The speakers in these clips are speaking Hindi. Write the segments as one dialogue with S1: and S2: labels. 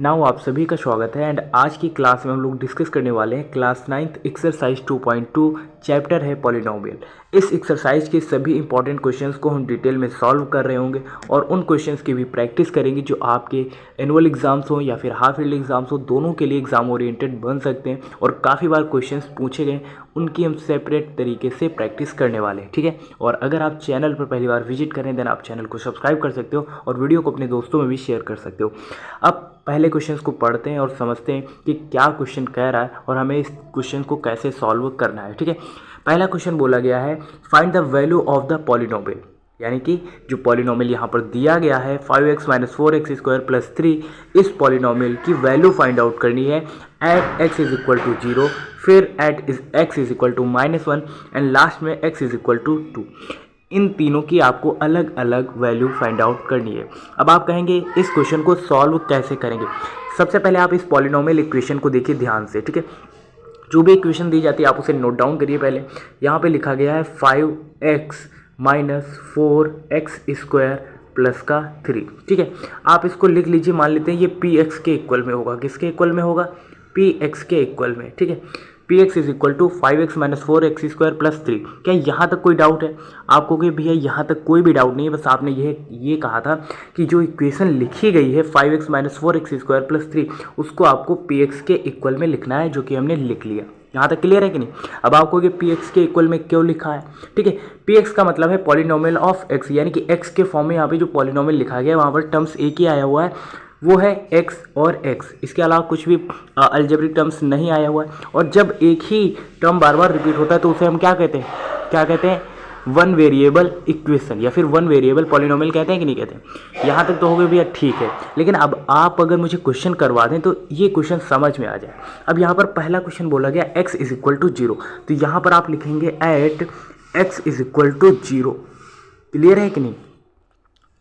S1: नाउ आप सभी का स्वागत है एंड आज की क्लास में हम लोग डिस्कस करने वाले हैं क्लास 9th एक्सरसाइज 2.2 चैप्टर है पॉलिनोमियल। इस एक्सरसाइज के सभी इंपॉर्टेंट क्वेश्चंस को हम डिटेल में सॉल्व कर रहे होंगे और उन क्वेश्चंस की भी प्रैक्टिस करेंगे जो आपके एनुअल एग्जाम्स हो या फिर हाफ ईयरली एग्जाम्स हो, दोनों के लिए एग्जाम ओरिएंटेड बन सकते हैं और काफ़ी बार क्वेश्चंस पूछे गए, उनकी हम सेपरेट तरीके से प्रैक्टिस करने वाले हैं। ठीक है, और अगर आप चैनल पर पहली बार विजिट करें देन आप चैनल को सब्सक्राइब कर सकते हो और वीडियो को अपने दोस्तों में भी शेयर कर सकते हो। अब पहले क्वेश्चंस को पढ़ते हैं और समझते हैं कि क्या क्वेश्चन कह रहा है और हमें इस क्वेश्चन को कैसे सॉल्व करना है। ठीक है, पहला क्वेश्चन बोला गया है find the value of the polynomial, यानी कि जो पॉलिनोमियल यहाँ पर दिया गया है 5x - 4x स्क्वायर प्लस 3, इस पॉलिनोमियल की वैल्यू फाइंड आउट करनी है at x is equal to 0, फिर at x is equal to -1 and last में x इज इक्वल टू 2। इन तीनों की आपको अलग अलग वैल्यू फाइंड आउट करनी है। अब आप कहेंगे इस क्वेश्चन को सॉल्व कैसे करेंगे। सबसे पहले आप इस पॉलिनोमियल इक्वेशन को देखिए ध्यान से। ठीक है, जो भी इक्वेशन दी जाती है आप उसे नोट डाउन करिए। पहले यहाँ पे लिखा गया है 5x - 4x स्क्वायर प्लस का 3। ठीक है, आप इसको लिख लीजिए। मान लेते हैं ये px के इक्वल में होगा। किसके इक्वल में होगा? px के इक्वल में। ठीक है, px is equal to 5x - 4x square plus 3। क्या यहाँ तक कोई डाउट है आपको कि भैया यहाँ तक कोई भी डाउट नहीं है? बस आपने ये कहा था कि जो इक्वेशन लिखी गई है 5x - 4x स्क्वायर प्लस 3, उसको आपको px के इक्वल में लिखना है, जो कि हमने लिख लिया। यहाँ तक क्लियर है कि नहीं? अब आपको कि px के इक्वल में क्यों लिखा है? ठीक है, px का मतलब है पॉलिनोमियल ऑफ x, यानी कि x के फॉर्म में यहाँ पे जो पॉलिनोमियल लिखा गया है वहाँ पर टर्म्स एक ही आया हुआ है, वो है x और x। इसके अलावा कुछ भी अलजेब्रिक टर्म्स नहीं आया हुआ है। और जब एक ही टर्म बार बार रिपीट होता है तो उसे हम क्या कहते हैं? क्या कहते हैं? वन वेरिएबल इक्वेशन या फिर वन वेरिएबल पॉलिनोमियल कहते हैं कि नहीं कहते हैं? यहाँ तक तो हो गए भैया, ठीक है। लेकिन अब आप अगर मुझे क्वेश्चन करवा दें तो ये क्वेश्चन समझ में आ जाए। अब यहाँ पर पहला क्वेश्चन बोला गया x इज इक्वल टू 0, तो यहाँ पर आप लिखेंगे at x is equal to 0। Clear है कि नहीं?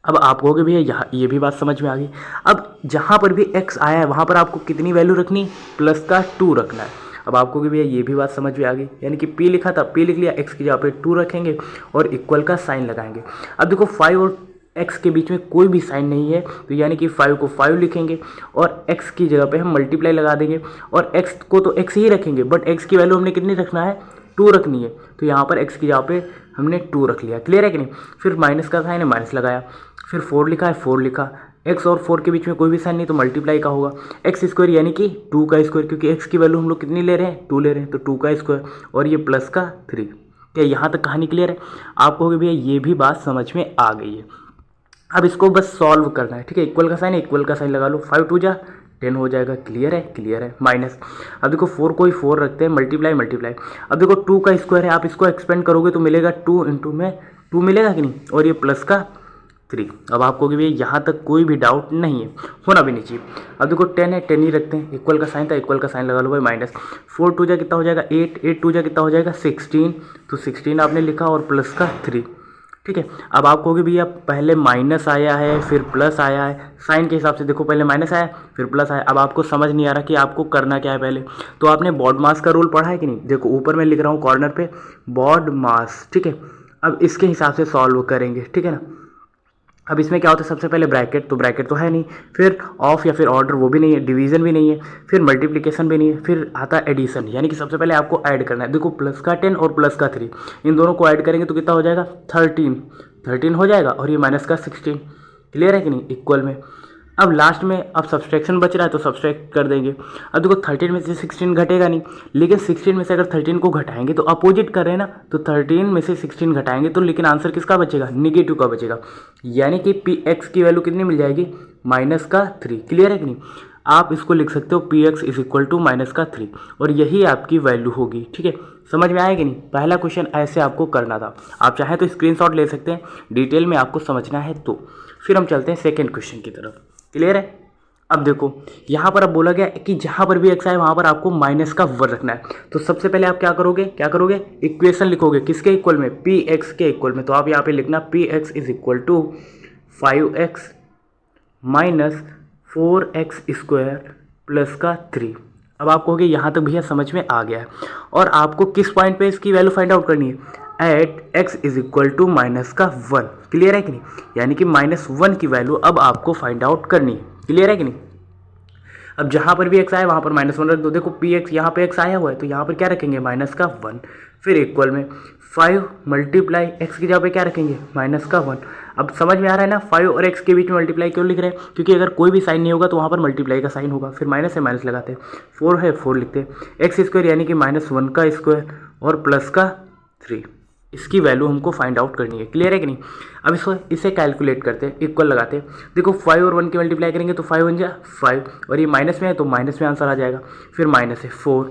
S1: अब आप कहोगे भैया यहाँ ये भी बात समझ में आ गई। अब जहाँ पर भी x आया है वहाँ पर आपको कितनी वैल्यू रखनी? प्लस का 2 रखना है। अब आपको भैया ये भी बात समझ में आ गई, यानी कि p लिखा था, p लिख लिया, x की जगह पे 2 रखेंगे और इक्वल का साइन लगाएंगे। अब देखो 5 और x के बीच में कोई भी साइन नहीं है, तो यानी कि 5 को 5 लिखेंगे और x की जगह पे हम मल्टीप्लाई लगा देंगे और x को तो x ही रखेंगे, बट x की वैल्यू हमने कितनी रखना है? 2 रखनी है, तो यहाँ पर x की जगह पे हमने 2 रख लिया। क्लियर है कि नहीं? फिर माइनस का साइन है, माइनस लगाया, फिर 4 लिखा है, 4 लिखा, x और 4 के बीच में कोई भी साइन नहीं तो मल्टीप्लाई का होगा, x स्क्वायर यानी कि 2 का स्क्वायर, क्योंकि x की वैल्यू हम लोग कितनी ले रहे हैं? 2 ले रहे हैं, तो 2 का स्क्वायर और ये प्लस का 3। क्या यहाँ तक कहानी क्लियर है? आप कहोगे भैया ये भी बात समझ में आ गई है। अब इसको बस सॉल्व करना है। ठीक है, इक्वल का साइन है, इक्वल का साइन लगा लो, 5 2 जा 10 हो जाएगा। क्लियर है? क्लियर है। माइनस, अब देखो 4 को ही 4 रखते हैं, मल्टीप्लाई मल्टीप्लाई। अब देखो 2 का स्क्वायर है, आप इसको एक्सपेंड करोगे तो मिलेगा 2 इंटू में 2 मिलेगा कि नहीं, और ये प्लस का 3। अब आपको कि भैया यहाँ तक कोई भी डाउट नहीं है, होना भी नहीं चाहिए। अब देखो 10 है, 10 ही रखते हैं, इक्वल का साइन था, इक्वल का साइन लगा लो भाई, माइनस 4 2 जा कितना हो जाएगा? 8 8 2 जा कितना हो जाएगा? 16, तो 16 आपने लिखा और प्लस का 3। ठीक है, अब आप कहोगे भैया पहले माइनस आया है फिर प्लस आया है, साइन के हिसाब से देखो पहले माइनस आया फिर प्लस आया। अब आपको समझ नहीं आ रहा कि आपको करना क्या है पहले, तो आपने बॉड मास का रूल पढ़ा है कि नहीं? देखो ऊपर मैं लिख रहा हूँ कॉर्नर पे बॉड मास। ठीक है, अब इसके हिसाब से सॉल्व करेंगे। ठीक है ना? अब इसमें क्या होता है? सबसे पहले ब्रैकेट, तो ब्रैकेट तो है नहीं, फिर ऑफ या फिर ऑर्डर वो भी नहीं है, डिवीजन भी नहीं है, फिर मल्टीप्लिकेशन भी नहीं है, फिर आता है एडिशन, यानी कि सबसे पहले आपको ऐड करना है। देखो प्लस का 10 और प्लस का 3, इन दोनों को ऐड करेंगे तो कितना हो जाएगा? 13 हो जाएगा, और ये माइनस का 16। क्लियर है कि नहीं? इक्वल में अब लास्ट में अब सब्सट्रैक्शन बच रहा है तो सब्सट्रैक्ट कर देंगे। अब देखो 13 में से 16 घटेगा नहीं, लेकिन 16 में से अगर 13 को घटाएंगे तो अपोजिट कर रहे हैं ना, तो 13 में से 16 घटाएंगे तो लेकिन आंसर किसका बचेगा? निगेटिव का बचेगा, यानी कि पी एक्स की वैल्यू कितनी मिल जाएगी? माइनस का 3। क्लियर है कि नहीं? आप इसको लिख सकते हो P x is equal to minus का 3, और यही आपकी वैल्यू होगी। ठीक है, समझ में आएगी नहीं? पहला क्वेश्चन ऐसे आपको करना था, आप चाहें तो स्क्रीनशॉट ले सकते हैं, डिटेल में आपको समझना है तो। फिर हम चलते हैं सेकेंड क्वेश्चन की तरफ। क्लियर है? अब देखो यहाँ पर अब बोला गया कि जहाँ पर भी एक्स आए वहाँ पर आपको माइनस का 1 रखना है। तो सबसे पहले आप क्या करोगे? इक्वेशन लिखोगे किसके इक्वल में? पी एक्स के इक्वल में। तो आप यहाँ पे लिखना P x is equal to 5x minus 4x square plus का 3। अब आप कहोगे यहाँ तक भैया समझ में आ गया है, और आपको किस पॉइंट पे इसकी वैल्यू फाइंड आउट करनी है? At x is equal to minus का 1। क्लियर है कि नहीं? यानी कि -1 की वैल्यू अब आपको फाइंड आउट करनी है। क्लियर है कि नहीं? अब जहाँ पर भी x आए वहाँ पर -1 रख दो। देखो पी एक्स यहाँ पे x आया हुआ है तो यहाँ पर क्या रखेंगे -1, फिर इक्वल में 5 मल्टीप्लाई एक्स की जगह पे क्या रखेंगे -1। अब समझ में आ रहा है ना 5 और x के बीच में मल्टीप्लाई क्यों लिख रहे हैं, क्योंकि अगर कोई भी साइन नहीं होगा तो वहाँ पर मल्टीप्लाई का साइन होगा, फिर माइनस से माइनस लगाते हैं, 4 है 4 लिखते हैं, एक्स स्क्वायर यानी कि -1 का स्क्वायर और प्लस का 3, इसकी वैल्यू हमको फाइंड आउट करनी है। क्लियर है कि नहीं। अब इसको इसे कैलकुलेट करते हैं, इक्वल लगाते हैं। देखो 5 और 1 की मल्टीप्लाई करेंगे तो 5 बन जाए 5 और ये माइनस में है तो माइनस में आंसर आ जाएगा, फिर माइनस है 4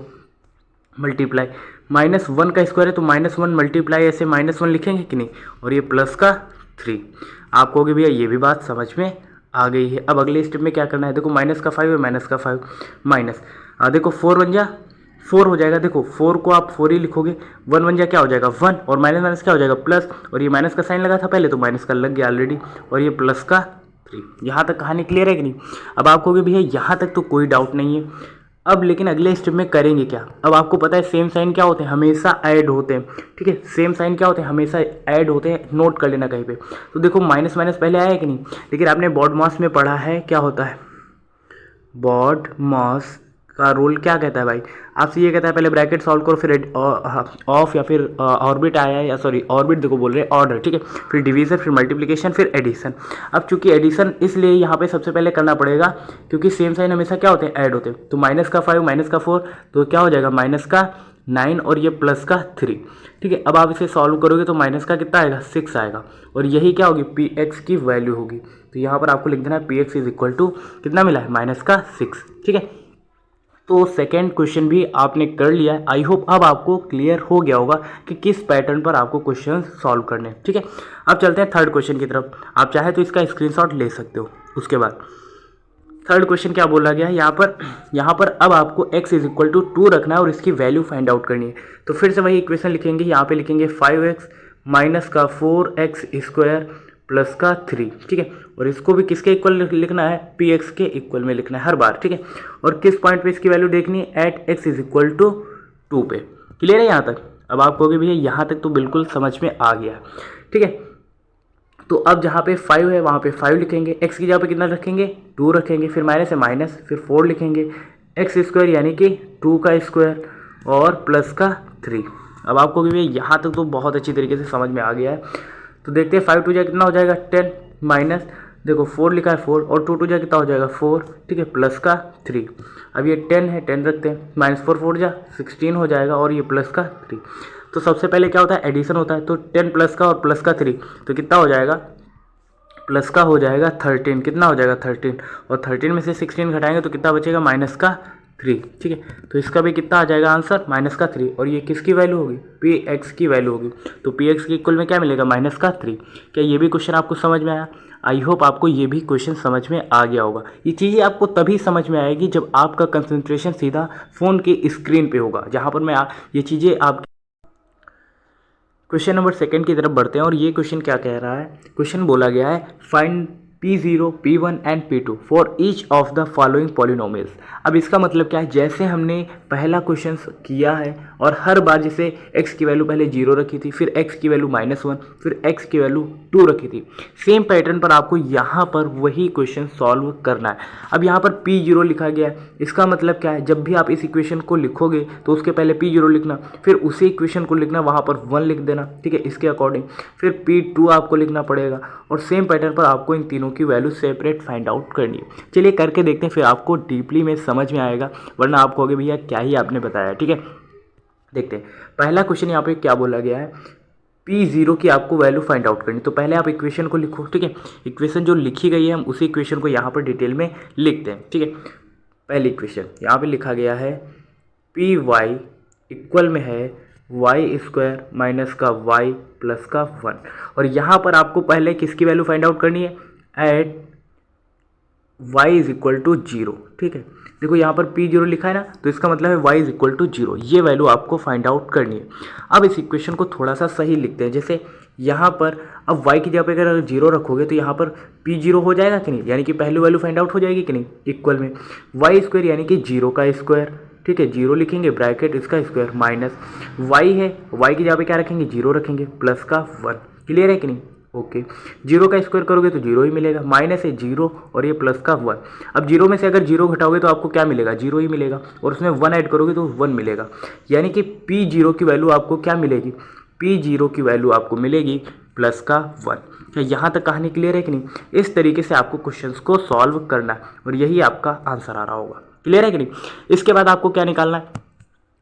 S1: मल्टीप्लाई -1 का स्क्वायर है तो -1 मल्टीप्लाई ऐसे -1 लिखेंगे कि नहीं, और ये प्लस का 3। आप कहोगे भैया ये भी बात समझ में आ गई है। अब अगले स्टेप में क्या करना है, देखो माइनस का 5 है माइनस का 5 माइनस देखो 4 बन जा 4 हो जाएगा। देखो 4 को आप 4 ही लिखोगे, 1 बन जा क्या हो जाएगा 1 और माइनस माइनस क्या हो जाएगा प्लस, और ये माइनस का साइन लगा था पहले तो माइनस का लग गया ऑलरेडी, और ये प्लस का 3। यहाँ तक कहानी क्लियर है कि नहीं। अब आप कहोगे भैया यहाँ तक तो कोई डाउट नहीं है। अब लेकिन अगले स्टेप में करेंगे क्या। अब आपको पता है सेम साइन क्या होते हैं, हमेशा ऐड होते हैं। ठीक है, सेम साइन क्या होते हैं, हमेशा ऐड होते हैं, नोट कर लेना कहीं पे। तो देखो माइनस माइनस पहले आया है कि नहीं, लेकिन आपने बॉड मास में पढ़ा है क्या होता है, बॉड मास का रूल क्या कहता है भाई, आपसे ये कहता है पहले ब्रैकेट सॉल्व करो, फिर ऑफ या फिर ऑर्बिट आया है, या सॉरी ऑर्बिट देखो बोल रहे हैं ऑर्डर, ठीक है, फिर डिवीजन, फिर मल्टीप्लिकेशन, फिर एडिशन। अब चूंकि एडिशन इसलिए यहाँ पे सबसे पहले करना पड़ेगा क्योंकि सेम साइन हमेशा क्या होते हैं, ऐड होते हैं। तो माइनस का 5 माइनस का 4 तो क्या हो जाएगा माइनस का 9 और ये प्लस का 3। ठीक है, अब आप इसे सॉल्व करोगे तो माइनस का कितना आएगा 6 आएगा, और यही क्या होगी पी एक्स की वैल्यू होगी। तो यहाँ पर आपको लिख देना है P x is equal to कितना मिला है -6। ठीक है, तो सेकेंड क्वेश्चन भी आपने कर लिया है। आई होप अब आपको क्लियर हो गया होगा कि किस पैटर्न पर आपको क्वेश्चन सॉल्व करने हैं। ठीक है, अब चलते हैं थर्ड क्वेश्चन की तरफ। आप चाहे तो इसका स्क्रीनशॉट ले सकते हो। उसके बाद थर्ड क्वेश्चन क्या बोला गया है यहाँ पर अब आपको x इज इक्वल टू 2 रखना है और इसकी वैल्यू फाइंड आउट करनी है। तो फिर से वही इक्वेशन लिखेंगे, यहाँ पे लिखेंगे 5x माइनस का 4x स्क्वायर प्लस का 3। ठीक है, और इसको भी किसके इक्वल लिखना है, पी एक्स के इक्वल में लिखना है हर बार। ठीक है, और किस पॉइंट पे इसकी वैल्यू देखनी है, at X is equal to 2 पे। क्लियर है यहाँ तक। अब आप कहोगे भैया यहाँ तक तो बिल्कुल समझ में आ गया। ठीक है, तो अब जहाँ पे 5 है वहाँ पे 5 लिखेंगे, x की जगह पे कितना रखेंगे 2 रखेंगे, फिर माइनस है माइनस, फिर 4 लिखेंगे, एक्स स्क्वायर यानी कि 2 का स्क्वायर और प्लस का 3। अब आपको भी यहाँ तक तो बहुत अच्छी तरीके से समझ में आ गया है। तो देखते हैं 5 टू जा कितना हो जाएगा 10 माइनस, देखो 4 लिखा है 4 और 2 टू जा कितना हो जाएगा 4। ठीक है, प्लस का 3। अब ये 10 है 10 रखते हैं, -4 जा 16 हो जाएगा और ये प्लस का 3। तो सबसे पहले क्या होता है एडिशन होता है, तो 10 प्लस का और प्लस का 3 तो कितना हो जाएगा, प्लस का हो जाएगा 13। कितना हो जाएगा 13, और 13 में से 16 घटाएंगे तो कितना बचेगा माइनस का 3। ठीक है, तो इसका भी कितना आ जाएगा आंसर माइनस का 3, और ये किसकी वैल्यू होगी, पी एक्स की वैल्यू होगी। तो पी एक्स के इक्वल में क्या मिलेगा माइनस का 3। क्या ये भी क्वेश्चन आपको समझ में आया। आई होप आपको ये भी क्वेश्चन समझ में आ गया होगा। ये चीज़ें आपको तभी समझ में आएगी जब आपका कंसंट्रेशन सीधा फ़ोन के स्क्रीन पे होगा, जहाँ पर मैं ये चीज़ें आप क्वेश्चन नंबर सेकंड की तरफ बढ़ते हैं। और ये क्वेश्चन क्या कह रहा है, क्वेश्चन बोला गया है find P0, P1 and P2 for each of the following polynomials. अब इसका मतलब क्या है, जैसे हमने पहला क्वेश्चन किया है और हर बार जैसे x की वैल्यू पहले 0 रखी थी, फिर x की वैल्यू -1, फिर x की वैल्यू 2 रखी थी, सेम पैटर्न पर आपको यहाँ पर वही क्वेश्चन सॉल्व करना है। अब यहाँ पर P0 लिखा गया है, इसका मतलब क्या है, जब भी आप इस इक्वेशन को लिखोगे तो उसके पहले P0 लिखना, फिर उसी इक्वेशन को लिखना, वहाँ पर 1 लिख देना। ठीक है, इसके अकॉर्डिंग फिर P2 आपको लिखना पड़ेगा, और सेम पैटर्न पर आपको इन तीनों की वैल्यू सेपरेट फाइंड आउट करनी है। चलिए करके देखते हैं, फिर आपको डीपली में समझ में आएगा, वरना आप कहोगे भैया क्या ही आपने बताया। ठीक है, देखते हैं पहला क्वेश्चन यहाँ पे क्या बोला गया है, P0 की आपको वैल्यू फाइंड आउट करनी। तो पहले आप इक्वेशन को लिखो। ठीक है, इक्वेशन जो लिखी गई है हम उसी इक्वेशन को यहाँ पर डिटेल में लिखते हैं। ठीक है, पहली इक्वेशन यहाँ पे लिखा गया है Py इक्वल में है y स्क्वायर माइनस का y प्लस का 1, और यहाँ पर आपको पहले किसकी वैल्यू फाइंड आउट करनी है, at y is equal to 0। ठीक है, देखो यहाँ पर P0 लिखा है ना, तो इसका मतलब है y इज इक्वल टू 0, ये वैल्यू आपको फाइंड आउट करनी है। अब इस इक्वेशन को थोड़ा सा सही लिखते हैं, जैसे यहाँ पर अब y की जगह पे अगर 0 रखोगे तो यहाँ पर P0 हो जाएगा कि नहीं, यानी कि पहली वैल्यू फाइंड आउट हो जाएगी कि नहीं, इक्वल में y स्क्वायर यानी कि 0 का स्क्वायर। ठीक है, 0 लिखेंगे ब्रैकेट इसका स्क्वायर माइनस y है, y की जगह पे क्या रखेंगे 0 रखेंगे प्लस का 1। क्लियर है कि नहीं। ओके, जीरो का स्क्वायर करोगे तो जीरो ही मिलेगा, माइनस है जीरो और ये प्लस का वन। अब जीरो में से अगर जीरो घटाओगे तो आपको क्या मिलेगा, जीरो ही मिलेगा, और उसमें वन ऐड करोगे तो वन मिलेगा। यानी कि पी जीरो की वैल्यू आपको क्या मिलेगी, पी जीरो की वैल्यू आपको मिलेगी प्लस का वन। क्या यहाँ तक कहानी क्लियर है कि नहीं? इस तरीके से आपको क्वेश्चंस को सॉल्व करना है और यही आपका आंसर आ रहा होगा। क्लियर है कि नहीं? इसके बाद आपको क्या निकालना है,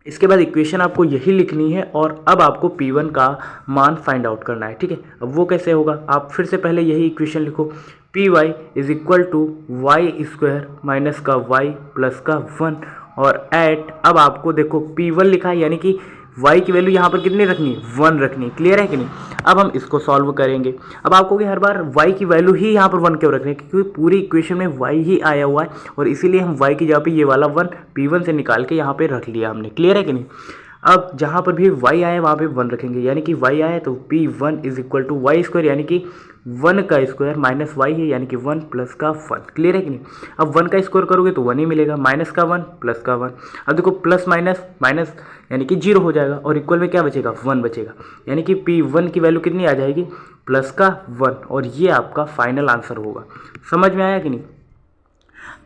S1: इसके बाद इक्वेशन आपको यही लिखनी है और अब आपको P1 का मान फाइंड आउट करना है। ठीक है, अब वो कैसे होगा, आप फिर से पहले यही इक्वेशन लिखो, P Y is equal to Y square minus का वाई प्लस का वन और एट, अब आपको देखो P1 लिखा है यानी कि y की वैल्यू यहाँ पर कितनी रखनी है, वन रखनी है। क्लियर है कि नहीं? अब हम इसको सॉल्व करेंगे। अब आपको कि हर बार y की वैल्यू ही यहाँ पर वन क्यों रखनी है, क्योंकि पूरी इक्वेशन में y ही आया हुआ है और इसीलिए हम y की जगह पे ये वाला वन P1 से निकाल के यहाँ पे रख लिया हमने। क्लियर है कि नहीं? अब जहाँ पर भी y आए वहाँ पे वन रखेंगे, यानी कि y आए तो P1 is equal to Y square यानी कि वन का स्क्वायर माइनस वाई है यानी कि वन प्लस का वन। क्लियर है कि नहीं? अब वन का स्क्वायर करोगे तो वन ही मिलेगा, माइनस का वन प्लस का वन। अब देखो प्लस माइनस माइनस यानी कि जीरो हो जाएगा और इक्वल में क्या बचेगा, वन बचेगा, यानी कि P1 की वैल्यू कितनी आ जाएगी, प्लस का वन, और ये आपका फाइनल आंसर होगा। समझ में आया कि नहीं?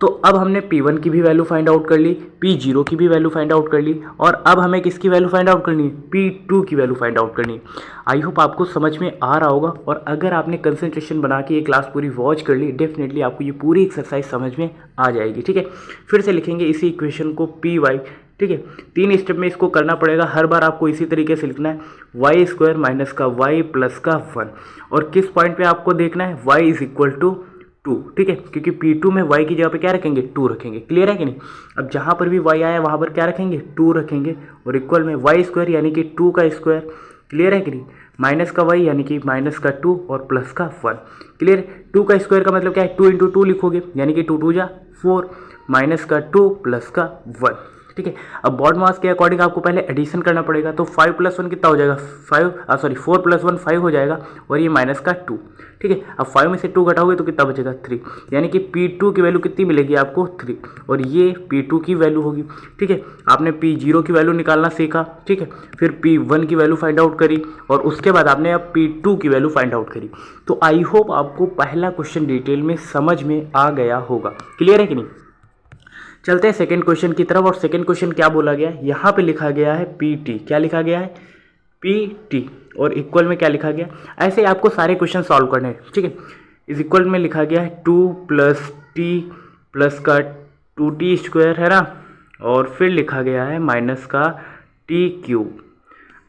S1: तो अब हमने P1 की भी वैल्यू फाइंड आउट कर ली, P0 की भी वैल्यू फाइंड आउट कर ली और अब हमें किसकी वैल्यू फाइंड आउट करनी है, P2 की वैल्यू फाइंड आउट करनी है। आई होप आपको समझ में आ रहा होगा और अगर आपने कंसंट्रेशन बना के ये क्लास पूरी वॉच कर ली, डेफिनेटली आपको ये पूरी एक्सरसाइज समझ में आ जाएगी। ठीक है, फिर से लिखेंगे इसी इक्वेशन को पी वाई। ठीक है, तीन स्टेप में इसको करना पड़ेगा, हर बार आपको इसी तरीके से लिखना है, वाई स्क्वायर माइनस का वाई प्लस का वन, और किस पॉइंट पे आपको देखना है, Y is equal to two. ठीक है, क्योंकि P2 में y की जगह पे क्या रखेंगे, टू रखेंगे। क्लियर है कि नहीं? अब जहाँ पर भी y आया वहाँ पर क्या रखेंगे, टू रखेंगे और इक्वल में वाई स्क्वायर यानी कि टू का स्क्वायर। क्लियर है कि नहीं? माइनस का y यानी कि माइनस का टू और प्लस का वन। क्लियर? टू का स्क्वायर का मतलब क्या है, टू इंटू टू लिखोगे यानी कि टू टू जा फोर, माइनस का टू प्लस का वन। ठीक है, अब बॉड मास के अकॉर्डिंग आपको पहले एडिशन करना पड़ेगा, तो 5 प्लस वन कितना हो जाएगा, 4 प्लस वन 5 हो जाएगा और ये माइनस का 2। ठीक है, अब 5 में से 2 घटाओगे तो कितना बचेगा, 3, यानी कि P2 की वैल्यू कितनी मिलेगी आपको, 3, और ये P2 की वैल्यू होगी। ठीक है, आपने P0 की वैल्यू निकालना सीखा। ठीक है, फिर P1 की वैल्यू फाइंड आउट करी और उसके बाद आपने अब P2 की वैल्यू फाइंड आउट करी। तो आई होप आपको पहला क्वेश्चन डिटेल में समझ में आ गया होगा। क्लियर है कि नहीं? चलते हैं सेकंड क्वेश्चन की तरफ। और सेकंड क्वेश्चन क्या बोला गया है, यहाँ पे लिखा गया है PT। क्या लिखा गया है, PT, और इक्वल में क्या लिखा गया, ऐसे आपको सारे क्वेश्चन सॉल्व करने हैं। ठीक है, इस इक्वल में लिखा गया है 2 + t प्लस का 2t स्क्वायर है ना, और फिर लिखा गया है माइनस का t क्यूब।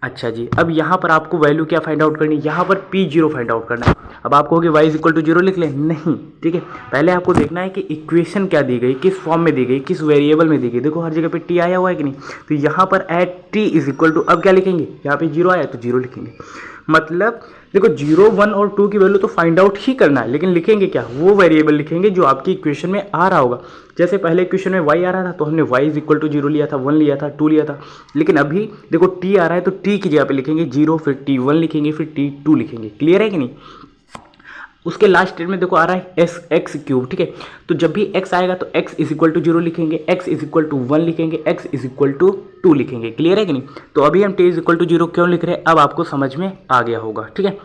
S1: अच्छा जी, अब यहाँ पर आपको वैल्यू क्या फाइंड आउट करनी है, यहाँ पर P0 फाइंड आउट करना है। अब आप कहोगे y इक्वल टू जीरो लिख लें, नहीं। ठीक है, पहले आपको देखना है कि इक्वेशन क्या दी गई, किस फॉर्म में दी गई, किस वेरिएबल में दी गई। देखो हर जगह पे t आया हुआ है कि नहीं, तो यहाँ पर at t is equal to, अब क्या लिखेंगे, यहाँ पे जीरो आया तो जीरो लिखेंगे। मतलब देखो 0, 1 और 2 की वैल्यू तो फाइंड आउट ही करना है, लेकिन लिखेंगे क्या, वो वेरिएबल लिखेंगे जो आपकी इक्वेशन में आ रहा होगा। जैसे पहले इक्वेशन में y आ रहा था तो हमने y is equal to zero लिया था, 1 लिया था, 2 लिया था, लेकिन अभी देखो t आ रहा है तो t की जगह पे लिखेंगे 0, फिर t1 लिखेंगे, फिर t2 लिखेंगे। क्लियर है कि नहीं? उसके लास्ट स्टेट में देखो आ रहा है एस एक्स क्यूब। ठीक है, तो जब भी x आएगा तो x is equal to zero लिखेंगे, x इज इक्वल टू 1 लिखेंगे, x इज इक्वल टू 2 लिखेंगे। क्लियर है कि नहीं? तो अभी हम t is equal to zero क्यों लिख रहे हैं, अब आपको समझ में आ गया होगा। ठीक है,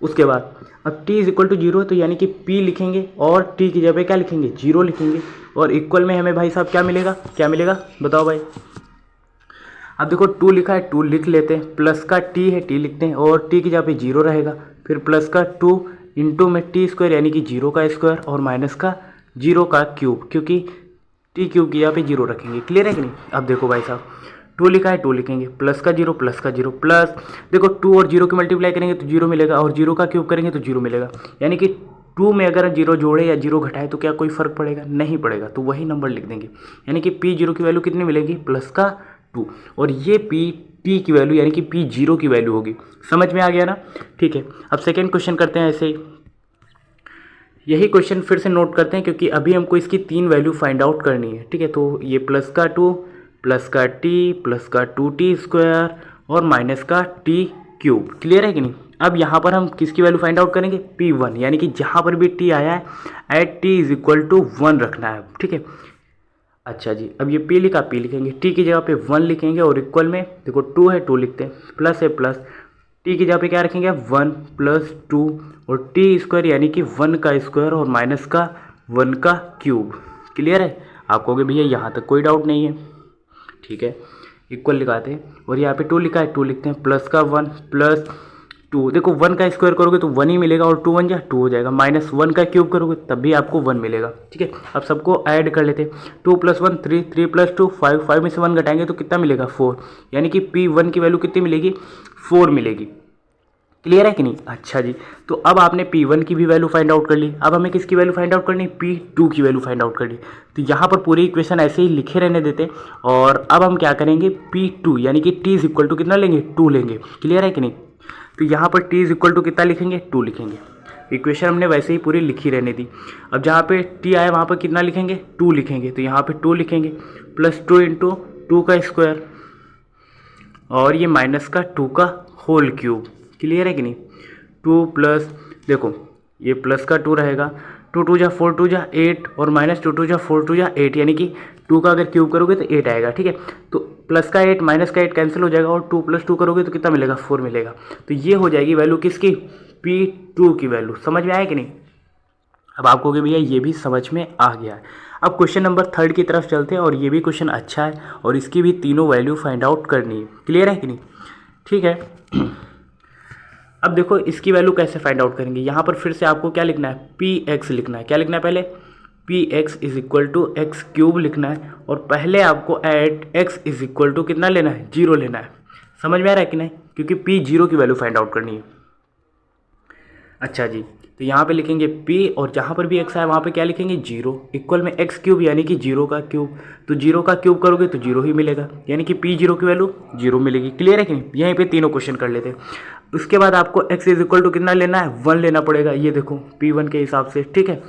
S1: उसके बाद अब t is equal to zero है तो यानी कि p लिखेंगे और t की जगह क्या लिखेंगे, जीरो लिखेंगे, और इक्वल में हमें भाई साहब क्या मिलेगा, क्या मिलेगा बताओ भाई। अब देखो 2 लिखा है, 2 लिख लेते हैं, प्लस का t है, t लिखते हैं, और t की जगह पे जीरो रहेगा, फिर प्लस का 2 इंटू में टी स्क्वायर यानी कि जीरो का स्क्वायर और माइनस का जीरो का क्यूब, क्योंकि टी क्यूब की यहाँ पे जीरो रखेंगे। क्लियर है कि नहीं? अब देखो भाई साहब 2 लिखा है, 2 लिखेंगे, प्लस का जीरो प्लस का जीरो, प्लस देखो 2 और जीरो की मल्टीप्लाई करेंगे तो जीरो मिलेगा, और जीरो का क्यूब करेंगे तो जीरो मिलेगा, यानी कि 2 में अगर जीरो जोड़े या जीरो घटाए तो क्या कोई फर्क पड़ेगा, नहीं पड़ेगा, तो वही नंबर लिख देंगे। यानी कि P0 की वैल्यू कितनी मिलेगी, प्लस का 2, और ये P की वैल्यू यानी कि P0 की वैल्यू होगी। समझ में आ गया ना? ठीक है, अब सेकेंड क्वेश्चन करते हैं ऐसे ही। यही क्वेश्चन फिर से नोट करते हैं क्योंकि अभी हमको इसकी 3 वैल्यू फाइंड आउट करनी है। ठीक है, तो ये प्लस का 2 प्लस का t प्लस का 2t स्क्वायर और माइनस का t क्यूब। क्लियर है कि नहीं? अब यहाँ पर हम किसकी वैल्यू फाइंड आउट करेंगे, P1, यानी कि जहाँ पर भी t आया है at t is equal to 1 रखना है। ठीक है, अच्छा जी, अब ये p लिखा, p लिखेंगे, t की जगह पे 1 लिखेंगे और इक्वल में देखो 2 है, 2 लिखते हैं, प्लस है प्लस, टी की जगह पे क्या रखेंगे 1 + 2 और टी स्क्वायर यानी कि 1 का स्क्वायर और माइनस का 1 का क्यूब। क्लियर है? आप कहोगे भैया यहाँ तक कोई डाउट नहीं है, ठीक है, इक्वल लिखाते हैं और यहाँ पे 2 लिखा है, 2 लिखते हैं, प्लस का 1 + 2, देखो 1 का स्क्वायर करोगे तो 1 ही मिलेगा और 2 1 जा 2 हो जाएगा, माइनस 1 का क्यूब करोगे तब भी आपको 1 मिलेगा। ठीक है, अब सबको ऐड कर लेते हैं, 2 + 1 3, 3 + 2 5, 5 में से 1 घटाएंगे तो कितना मिलेगा 4, यानी कि P1 की वैल्यू कितनी मिलेगी 4 मिलेगी। क्लियर है कि नहीं? अच्छा जी, तो अब आपने P1 की भी वैल्यू फाइंड आउट कर ली, अब हमें किसकी वैल्यू फाइंड आउट करनी है P2 की वैल्यू फाइंड आउट कर ली। तो यहाँ पर पूरी इक्वेशन ऐसे ही लिखे रहने देते और अब हम क्या करेंगे P2 यानी कि T = कितना लेंगे 2 लेंगे। क्लियर है कि नहीं? तो यहाँ पर T = कितना लिखेंगे 2 लिखेंगे। इक्वेशन हमने वैसे ही पूरी लिखी रहने दी। अब जहाँ पे T आया वहाँ पर कितना लिखेंगे 2 लिखेंगे, तो यहाँ पे 2 लिखेंगे प्लस 2 × 2 का स्क्वायर और ये माइनस का 2 का होल क्यूब। क्लियर है कि नहीं? 2 प्लस देखो ये प्लस का 2 रहेगा, 2 2 जा 4 2 जा 8 और माइनस 2 2 जा 4 2 जा 8, यानी कि 2 का अगर क्यूब करोगे तो 8 आएगा। ठीक है, तो प्लस का 8 माइनस का 8 कैंसिल हो जाएगा और 2 + 2 करोगे तो कितना मिलेगा 4 मिलेगा। तो ये हो जाएगी वैल्यू किसकी P2 की वैल्यू। समझ में आया कि नहीं? अब आप कहोगे भैया ये भी समझ में आ गया है। अब क्वेश्चन नंबर 3 की तरफ चलते हैं और ये भी क्वेश्चन अच्छा है और इसकी भी तीनों वैल्यू फाइंड आउट करनी है। क्लियर है कि नहीं? ठीक है, अब देखो इसकी वैल्यू कैसे फाइंड आउट करेंगे। यहाँ पर फिर से आपको क्या लिखना है Px लिखना है। क्या लिखना है पहले Px = x³ लिखना है और पहले आपको एट x = कितना लेना है 0 लेना है। समझ में आ रहा है कि नहीं? क्योंकि P0 की वैल्यू फाइंड आउट करनी है। अच्छा जी, तो यहाँ पे लिखेंगे P और जहाँ पर भी x आए वहाँ पे क्या लिखेंगे 0 इक्वल में x³ यानी कि 0 का क्यूब। तो 0 का क्यूब करोगे तो 0 ही मिलेगा, यानी कि P0 की वैल्यू 0 मिलेगी। क्लियर है कि नहीं? यहीं पे तीनों क्वेश्चन कर लेते हैं। उसके बाद आपको x = कितना लेना है 1 लेना पड़ेगा, ये देखो P1 के हिसाब से। ठीक है,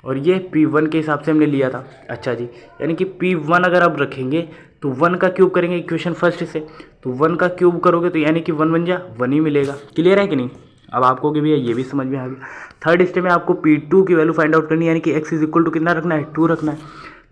S1: और ये P1 के हिसाब से हमने लिया था। अच्छा जी, यानी कि P1 अगर आप रखेंगे तो 1 का क्यूब करेंगे इक्वेशन फर्स्ट से, तो 1 का क्यूब करोगे तो यानी कि 1 1 जा 1 ही मिलेगा। क्लियर है कि नहीं? अब आपको कि भैया ये भी समझ में आ गया। थर्ड स्टेप में आपको P2 की वैल्यू फाइंड आउट करनी है, यानी कि x = कितना रखना है 2 रखना है।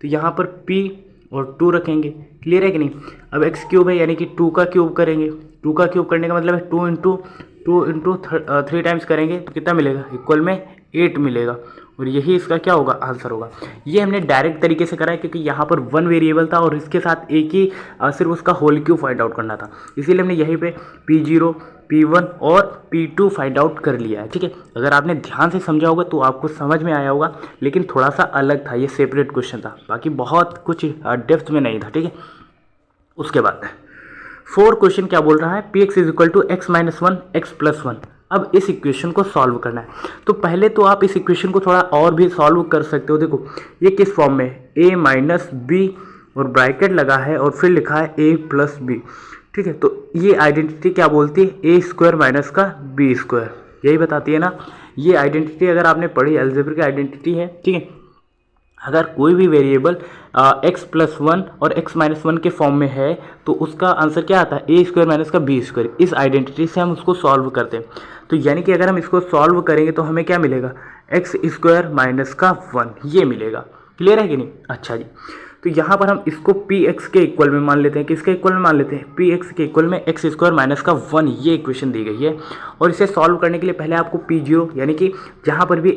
S1: तो यहाँ पर P और 2 रखेंगे। क्लियर है कि नहीं? अब x³ है यानी कि 2 का क्यूब करेंगे। 2 का क्यूब करने का मतलब है 2 × 3 टाइम्स करेंगे तो कितना मिलेगा इक्वल में 8 मिलेगा और यही इसका क्या होगा आंसर होगा। ये हमने डायरेक्ट तरीके से करा है क्योंकि यहाँ पर 1 वेरिएबल था और इसके साथ एक ही सिर्फ उसका होल क्यूब फाइंड आउट करना था, इसीलिए हमने यहीं पे P0 P1 और P2 फाइंड आउट कर लिया है। ठीक है, अगर आपने ध्यान से समझा होगा तो आपको समझ में आया होगा, लेकिन थोड़ा सा अलग था, ये सेपरेट क्वेश्चन था, बाकी बहुत कुछ डेप्थ में नहीं था। ठीक है, उसके बाद 4 क्वेश्चन क्या बोल रहा है Px = x - 1 x + 1। अब इस इक्वेशन को सॉल्व करना है, तो पहले तो आप इस इक्वेशन को थोड़ा और भी सॉल्व कर सकते हो। देखो ये किस फॉर्म में है a - b और ब्रैकेट लगा है और फिर लिखा है a + b। ठीक है, तो ये आइडेंटिटी क्या बोलती है a² - का b², यही बताती है ना। ये आइडेंटिटी अगर आपने पढ़ी अलजेब्रिक आइडेंटिटी है। ठीक है, अगर कोई भी वेरिएबल x + 1 और x - 1 के फॉर्म में है तो उसका आंसर क्या आता है a² - का b²। इस आइडेंटिटी से हम उसको सॉल्व करते हैं, तो यानी कि अगर हम इसको सॉल्व करेंगे तो हमें क्या मिलेगा x² - का 1 ये मिलेगा। क्लियर है कि नहीं? अच्छा जी, तो यहाँ पर हम इसको Px के इक्वल में मान लेते हैं। किसके इक्वल में मान लेते हैं Px के इक्वल में x² - का 1 ये इक्वेशन दी गई है। और इसे सॉल्व करने के लिए पहले आपको P0 यानी कि जहाँ पर भी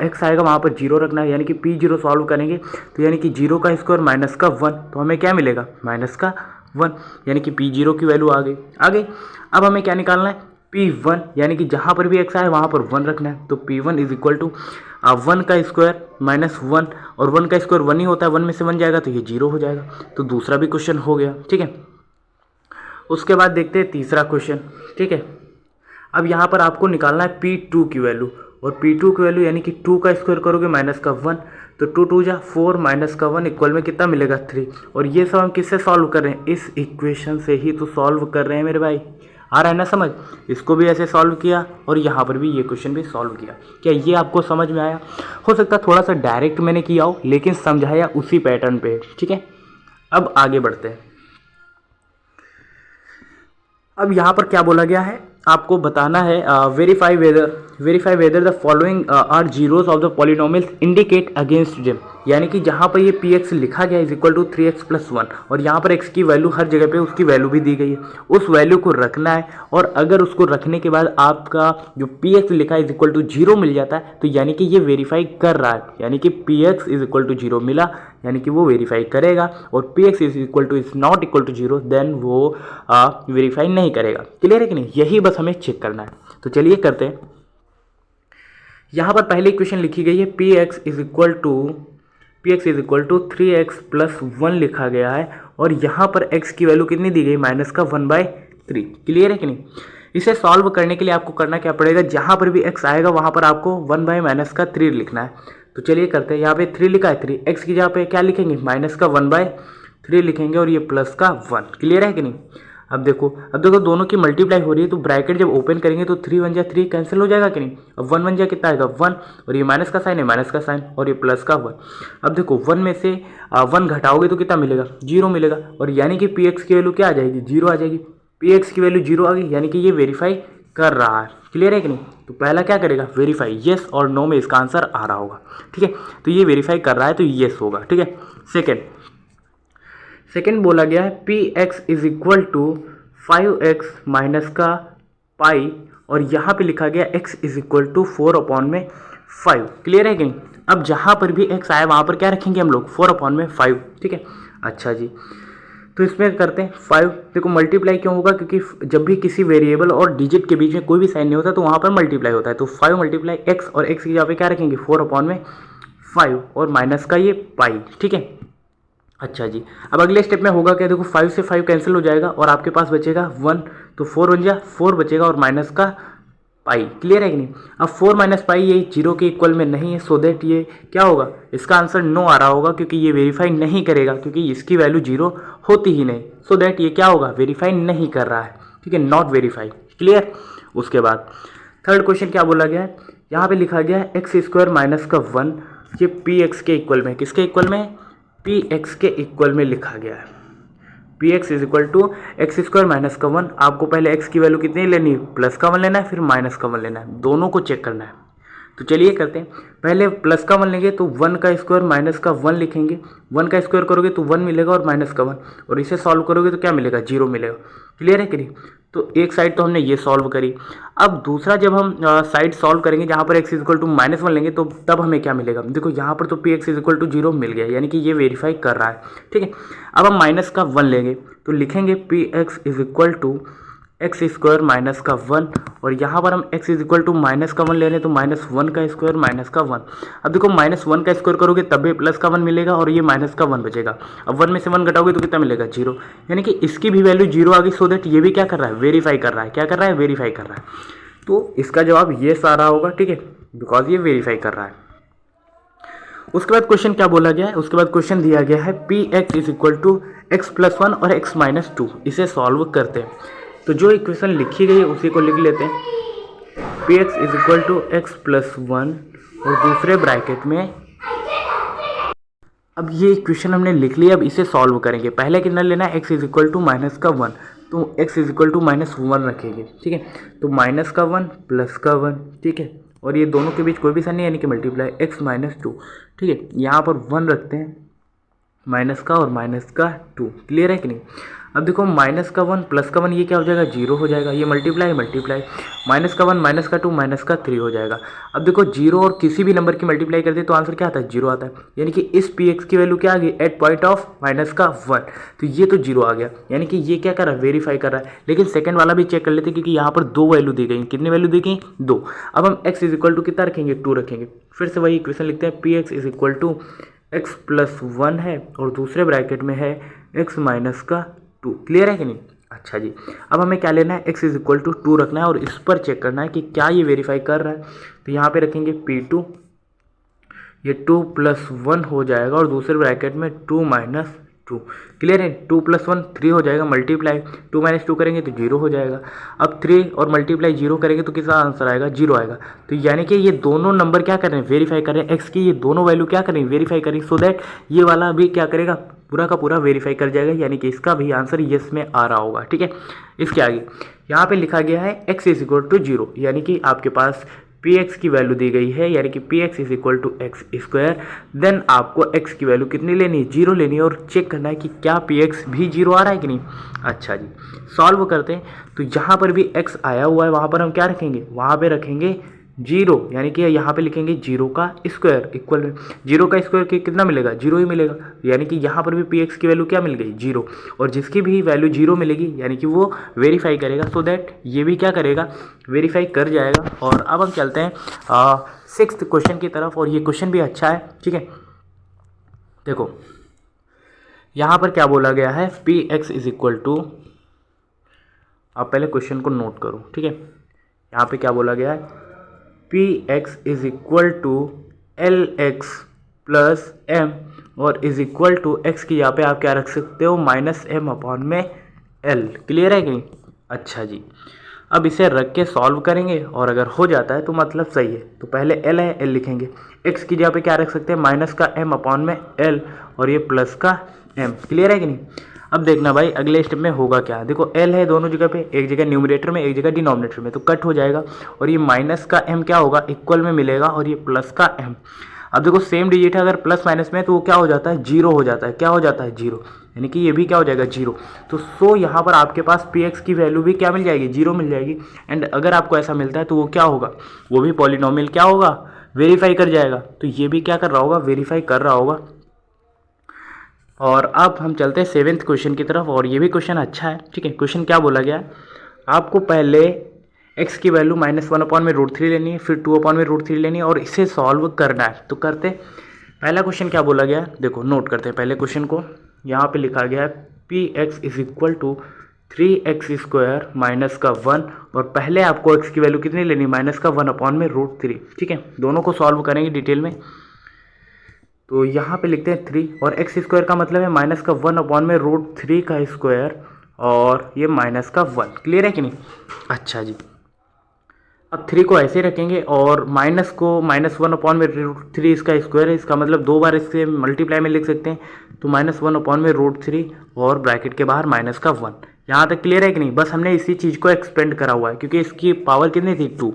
S1: x आएगा वहाँ पर 0 रखना है, यानी कि P0 सॉल्व करेंगे तो यानी कि 0 का स्क्वायर माइनस का 1, तो हमें क्या मिलेगा -1, यानी कि P0 की वैल्यू आ गई। अब हमें क्या निकालना है P1, यानी कि जहाँ पर भी x आए वहाँ पर 1 रखना है। तो P1 = 1 का स्क्वायर -1 और 1 का स्क्वायर 1 ही होता है, 1 में से 1 जाएगा तो ये 0 हो जाएगा। तो दूसरा भी क्वेश्चन हो गया। ठीक है, उसके बाद देखते हैं तीसरा क्वेश्चन। ठीक है, अब यहाँ पर आपको निकालना है P2 की वैल्यू, और P2 की वैल्यू यानी कि 2 का स्क्वायर करोगे -1, तो 2 2 जा 4 -1 इक्वल में कितना मिलेगा 3। और ये सब हम किससे सॉल्व कर रहे हैं इस इक्वेशन से ही तो सॉल्व कर रहे हैं मेरे भाई। आ रहा है ना समझ? इसको भी ऐसे सॉल्व किया और यहाँ पर भी ये क्वेश्चन भी सॉल्व किया। क्या ये आपको समझ में आया? हो सकता है थोड़ा सा डायरेक्ट मैंने किया हो लेकिन समझाया उसी पैटर्न पे। ठीक है, अब आगे बढ़ते हैं। अब यहाँ पर क्या बोला गया है आपको बताना है verify whether the following are zeros of the polynomials indicate against them. यानी कि जहाँ पर ये पी एक्स लिखा गया इज इक्वल टू 3x+1 और यहाँ पर x की वैल्यू हर जगह पे उसकी वैल्यू भी दी गई है, उस वैल्यू को रखना है। और अगर उसको रखने के बाद आपका जो पी एक्स लिखा है इज इक्वल टू 0 मिल जाता है तो यानी कि ये वेरीफाई कर रहा है, यानी कि p x is equal to 0 मिला यानी कि वो वेरीफाई करेगा। और p x is not equal to 0 then वो वेरीफाई नहीं करेगा। क्लियर है कि नहीं? यही बस हमें चेक करना है। तो चलिए करते हैं। यहाँ पर पहले इक्वेशन लिखी गई है P x is equal to 3x+1 लिखा गया है और यहाँ पर x की वैल्यू कितनी दी गई, -1/3। क्लियर है कि नहीं? इसे सॉल्व करने के लिए आपको करना क्या पड़ेगा, जहाँ पर भी x आएगा वहाँ पर आपको 1/-3 लिखना है। तो चलिए करते हैं। यहाँ पे 3 लिखा है, 3 x की जगह पे क्या लिखेंगे, -1/3 लिखेंगे और ये +1। क्लियर है कि नहीं? अब देखो दोनों की मल्टीप्लाई हो रही है तो ब्रैकेट जब ओपन करेंगे तो 3 1 जा 3 कैंसिल हो जाएगा कि नहीं। अब 1 1 जा कितना आएगा 1 और ये माइनस का साइन है, माइनस का साइन और ये प्लस का 1। अब देखो 1 में से 1 घटाओगे तो कितना मिलेगा, 0 मिलेगा। और यानी कि पी एक्स की वैल्यू क्या आ जाएगी, 0 आ जाएगी। पी एक्स की वैल्यू 0 आ गई यानी कि ये वेरीफाई कर रहा है। क्लियर है कि नहीं? तो पहला क्या करेगा, वेरीफाई। येस और नो में इसका आंसर आ रहा होगा। ठीक है, तो ये वेरीफाई कर रहा है तो येस होगा। ठीक है, सेकेंड बोला गया है P x is equal to 5x minus का पाई और यहाँ पे लिखा गया x is equal to 4/5। Clear है कि नहीं? अब जहाँ पर भी x आया वहाँ पर क्या रखेंगे हम लोग, 4/5। ठीक है, अच्छा जी। तो इसमें करते हैं 5। देखो मल्टीप्लाई क्यों होगा, क्योंकि जब भी किसी वेरिएबल और डिजिट के बीच में कोई भी साइन नहीं होता तो वहाँ पर मल्टीप्लाई होता है। तो 5 मल्टीप्लाई x और x की जगह पे क्या रखेंगे, 4/5 और माइनस का ये पाई। ठीक है, अच्छा जी। अब अगले स्टेप में होगा क्या, देखो 5 से 5 कैंसिल हो जाएगा और आपके पास बचेगा 1, तो 4 बन जा 4 बचेगा और माइनस का पाई। क्लियर है कि नहीं? अब 4 माइनस पाई ये 0 के इक्वल में नहीं है, सो दैट ये क्या होगा, इसका आंसर नो आ रहा होगा क्योंकि ये वेरीफाई नहीं करेगा, क्योंकि इसकी वैल्यू 0 होती ही नहीं। सो दैट ये क्या होगा, वेरीफाई नहीं कर रहा है। ठीक है, नॉट वेरीफाई। क्लियर। उसके बाद थर्ड क्वेश्चन क्या बोला गया है, यहाँ पे लिखा गया है x² माइनस का 1 ये पी एक्स के इक्वल में, किसके इक्वल में, पी एक्स के इक्वल में लिखा गया है। P x is equal to x² minus का 1। आपको पहले x की वैल्यू कितनी लेनी है, +1 लेना है, फिर -1 लेना है, दोनों को चेक करना है। तो चलिए करते हैं। पहले +1 लेंगे तो 1 का स्क्वायर माइनस का 1 लिखेंगे। 1 का स्क्वायर करोगे तो 1 मिलेगा और -1 और इसे सॉल्व करोगे तो क्या मिलेगा, 0 मिलेगा। क्लियर है कि नहीं? तो एक साइड तो हमने ये सॉल्व करी। अब दूसरा जब हम साइड सॉल्व करेंगे जहाँ पर x इज इक्वल टू -1 लेंगे तो तब हमें क्या मिलेगा, देखो यहाँ पर तो p x is equal to 0 मिल गया, यानी कि ये वेरीफाई कर रहा है। ठीक है, अब हम माइनस का 1 लेंगे तो लिखेंगे p x is equal to x² minus का 1 और यहाँ पर हम x is equal to minus का 1 ले रहे हैं तो -1 का स्क्वायर माइनस का 1। अब देखो -1 का स्क्वायर करोगे तब भी प्लस का 1 मिलेगा और ये माइनस का 1 बचेगा। अब 1 में से 1 घटाओगे तो कितना मिलेगा, 0, यानी कि इसकी भी वैल्यू 0 आ गई। सो दैट ये भी क्या कर रहा है, वेरीफाई कर रहा है। क्या कर रहा है, वेरीफाई कर रहा है। तो इसका जवाब ये सारा होगा। ठीक है, बिकॉज ये वेरीफाई कर रहा है। उसके बाद क्वेश्चन क्या बोला गया है, उसके बाद क्वेश्चन दिया गया है P x is equal to x+1 और x-2। इसे सॉल्व करते हैं। तो जो इक्वेशन लिखी गई है उसी को लिख लेते हैं, p x is equal to x+1 और दूसरे ब्रैकेट में, अब ये इक्वेशन हमने लिख लिया। अब इसे सॉल्व करेंगे। पहले कितना लेना है, x इज इक्वल टू -1 तो x इज इक्वल टू -1 रखेंगे। ठीक है, तो -1 +1। ठीक है, और ये दोनों के बीच कोई भी साइन नहीं, यानी कि मल्टीप्लाई x-2। ठीक है, यहाँ पर 1 रखते हैं, माइनस का और -2। क्लियर है कि नहीं? अब देखो -1 +1 ये क्या हो जाएगा, 0 हो जाएगा। ये मल्टीप्लाई -1 -2 -3 हो जाएगा। अब देखो 0 और किसी भी नंबर की मल्टीप्लाई करते हैं तो आंसर क्या आता है, 0 आता है। यानी कि इस पी एक्स की वैल्यू क्या आ गई, एट पॉइंट ऑफ -1, तो ये तो 0 आ गया। यानी कि ये क्या कर रहा है, वेरीफाई कर रहा है। लेकिन सेकंड वाला भी चेक कर लेते हैं क्योंकि यहाँ पर 2 वैल्यू दी गई। कितनी वैल्यू दी गई, 2। अब हम x इज इक्वल टू कितना रखेंगे, 2 रखेंगे। फिर से वही इक्वेशन लिखते हैं, p x is equal to x+1 है और दूसरे ब्रैकेट में है x-2। क्लियर है कि नहीं? अच्छा जी। अब हमें क्या लेना है, x इज इक्वल टू 2 रखना है और इस पर चेक करना है कि क्या ये वेरीफाई कर रहा है। तो यहाँ पे रखेंगे P2, ये 2 + 1 हो जाएगा और दूसरे ब्रैकेट में 2 - 2। क्लियर है? 2 + 1 3 हो जाएगा, मल्टीप्लाई 2 - 2 करेंगे तो 0 हो जाएगा। अब 3 और मल्टीप्लाई 0 करेंगे तो किसका आंसर आएगा, 0 आएगा। तो यानी कि ये दोनों नंबर क्या कर रहे हैं, वेरीफाई कर रहे हैं। x की ये दोनों वैल्यू क्या करेंगे, वेरीफाई करेंगे। सो दैट ये वाला भी क्या करेगा, पूरा का पूरा वेरीफाई कर जाएगा, यानी कि इसका भी आंसर यस में आ रहा होगा। ठीक है, इसके आगे यहाँ पे लिखा गया है x इज इक्वल टू 0, यानी कि आपके पास px की वैल्यू दी गई है, यानी कि px is equal to x square. Then आपको x की वैल्यू कितनी लेनी है, 0 लेनी है, और चेक करना है कि क्या px भी 0 आ रहा है कि नहीं। अच्छा जी, सॉल्व करते हैं। तो जहाँ पर भी x आया हुआ है वहाँ पर हम क्या रखेंगे, वहाँ पे रखेंगे 0, यानी कि यहाँ पे लिखेंगे 0 का स्क्वायर इक्वल 0 का स्क्वायर कितना मिलेगा, 0 ही मिलेगा, यानी कि यहाँ पर भी px की वैल्यू क्या मिल गई, 0, और जिसकी भी वैल्यू 0 मिलेगी यानी कि वो वेरीफाई करेगा, सो दैट ये भी क्या करेगा, वेरीफाई कर जाएगा। और अब हम चलते हैं 6th क्वेश्चन की तरफ, और ये क्वेश्चन भी अच्छा है। ठीक है, देखो यहाँ पर क्या बोला गया है, px इज इक्वल टू, आप पहले क्वेश्चन को नोट करो। ठीक है, यहाँ पे क्या बोला गया है, px is equal to lx plus m, और इज इक्वल टू x की यहाँ पे आप क्या रख सकते हो, माइनस m अपॉन में l। क्लियर है कि नहीं। अच्छा जी, अब इसे रख के सॉल्व करेंगे, और अगर हो जाता है तो मतलब सही है। तो पहले l है, l लिखेंगे, x की जगह पे क्या रख सकते हैं, माइनस का m अपॉन में l, और ये प्लस का m। क्लियर है कि नहीं। अब देखना भाई अगले स्टेप में होगा क्या, देखो l है दोनों जगह पे, एक जगह न्यूमरेटर में एक जगह डिनोमिनेटर में, तो कट हो जाएगा, और ये माइनस का m क्या होगा, इक्वल में मिलेगा, और ये प्लस का m। अब देखो सेम डिजिट है, अगर प्लस माइनस में तो वो क्या हो जाता है, 0 हो जाता है, क्या हो जाता है, 0, यानी कि ये भी क्या हो जाएगा, 0। तो सो यहाँ पर आपके पास px की वैल्यू भी क्या मिल जाएगी, 0 मिल जाएगी। एंड अगर आपको ऐसा मिलता है तो वो क्या होगा, वो भी पॉलिनोमियल क्या होगा, वेरीफाई कर जाएगा। तो ये भी क्या कर रहा होगा, वेरीफाई कर रहा होगा। और अब हम चलते हैं 7th क्वेश्चन की तरफ, और ये भी क्वेश्चन अच्छा है। ठीक है, क्वेश्चन क्या बोला गया है, आपको पहले x की वैल्यू -1 अपॉन में √3 लेनी है, फिर 2 अपॉन में √3 लेनी है, और इसे सॉल्व करना है। तो करते, पहला क्वेश्चन क्या बोला गया है, देखो नोट करते हैं पहले क्वेश्चन को। यहाँ पे लिखा गया है px is equal to 3x square minus का 1, और पहले आपको x की वैल्यू कितनी लेनी है, माइनस का 1 अपॉन में √3। ठीक है, दोनों को सॉल्व करेंगे डिटेल में। तो यहाँ पे लिखते हैं 3, और एक्स स्क्वायर का मतलब है माइनस का 1 अपॉन में √3 का स्क्वायर, और ये माइनस का 1। क्लियर है कि नहीं। अच्छा जी, अब 3 को ऐसे रखेंगे, और माइनस को -1 अपॉन में √3 इसका स्क्वायर है, इसका मतलब 2 बार इससे मल्टीप्लाई में लिख सकते हैं। तो -1 अपॉन में √3, और ब्रैकेट के बाहर माइनस का 1। यहाँ तक क्लियर है कि नहीं। बस हमने इसी चीज़ को एक्सपेंड करा हुआ है, क्योंकि इसकी पावर कितनी थी, 2।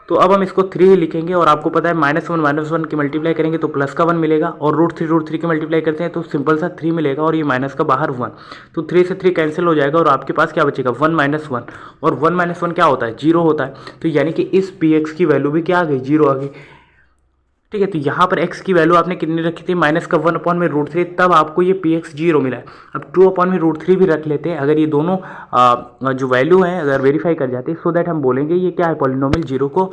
S1: तो अब हम इसको 3 ही लिखेंगे, और आपको पता है -1 की मल्टीप्लाई करेंगे तो प्लस का 1 मिलेगा, और √3 की मल्टीप्लाई करते हैं तो सिंपल सा 3 मिलेगा, और ये माइनस का बाहर 1। तो 3 से 3 कैंसिल हो जाएगा, और आपके पास क्या बचेगा, 1 - 1, और 1 - 1 क्या होता है, 0 होता है। तो यानी कि इस px की वैल्यू भी क्या आ गई, 0 आ गई। ठीक है, तो यहाँ पर x की वैल्यू आपने कितनी रखी थी, माइनस का 1 अपॉन में √3, तब आपको ये px 0 मिला है। अब 2 अपॉन में √3 भी रख लेते हैं, अगर ये दोनों जो वैल्यू हैं अगर वेरीफाई कर जाते हैं, सो दैट हम बोलेंगे ये क्या है, पॉलिनोमियल 0 को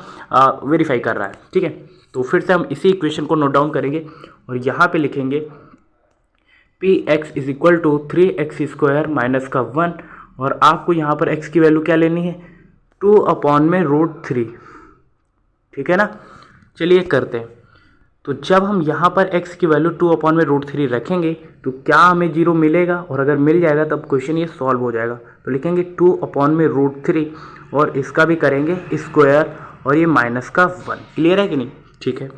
S1: वेरीफाई कर रहा है। ठीक है, तो फिर से हम इसी इक्वेशन को नोट डाउन करेंगे, और यहाँ पे लिखेंगे px is equal to 3x square minus का 1, और आपको यहाँ पर x की वैल्यू क्या लेनी है, 2 अपॉन में √3। ठीक है ना, चलिए करते हैं। तो जब हम यहाँ पर x की वैल्यू 2 अपॉन में √3 रखेंगे तो क्या हमें 0 मिलेगा, और अगर मिल जाएगा तब क्वेश्चन ये सॉल्व हो जाएगा। तो लिखेंगे 2 अपॉन में √3, और इसका भी करेंगे स्क्वायर, और ये माइनस का 1। क्लियर है कि नहीं। ठीक है,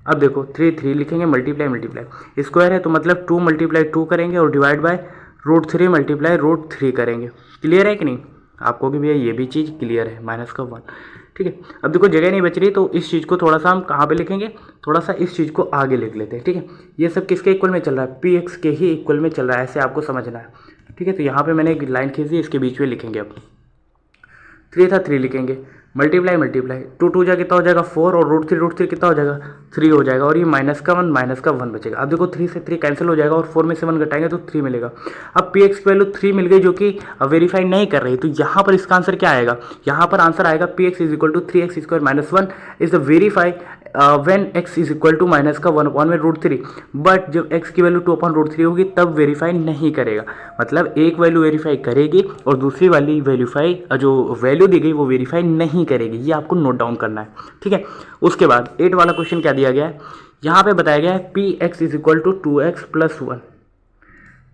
S1: अब देखो 3 लिखेंगे, मल्टीप्लाई स्क्वायर है तो मतलब 2 × 2 करेंगे, और डिवाइड बाय √3 × √3 करेंगे। क्लियर है कि नहीं, आपको कि भैया ये भी चीज़ क्लियर है, माइनस का 1। ठीक है, अब देखो जगह नहीं बच रही, तो इस चीज़ को थोड़ा सा हम कहाँ पे लिखेंगे, थोड़ा सा इस चीज़ को आगे लिख लेते हैं। ठीक है, ये सब किसके इक्वल में चल रहा है, px के ही इक्वल में चल रहा है, ऐसे आपको समझना है। ठीक है, तो यहाँ पे मैंने एक लाइन खींच दी, इसके बीच में लिखेंगे। अब 3 था, 3 लिखेंगे, मल्टीप्लाई 2 2 जा कितना हो जाएगा, 4, और √3 कितना हो जाएगा, 3 हो जाएगा, और ये माइनस का 1 बचेगा। अब देखो 3 से 3 कैंसिल हो जाएगा, और 4 में से 1 घटाएंगे तो 3 मिलेगा। अब px की वैल्यू 3 मिल गई, जो कि वेरीफाई नहीं कर रही, तो यहाँ पर इसका आंसर क्या आएगा, यहाँ पर आंसर आएगा px is equal to 3x square minus 1 is the verify when x is equal to minus का 1 अपॉन में √3। बट जब x की वैल्यू 2 अपॉन √3 होगी तब वेरीफाई नहीं करेगा, मतलब एक वैल्यू वेरीफाई करेगी और दूसरी वाली वेरीफाई जो वैल्यू दी गई वो वेरीफाई नहीं करेगी। ये आपको नोट डाउन करना है। ठीक है, उसके बाद 8 वाला क्वेश्चन क्या दिया गया है, यहाँ पे बताया गया है px is equal to 2x plus 1।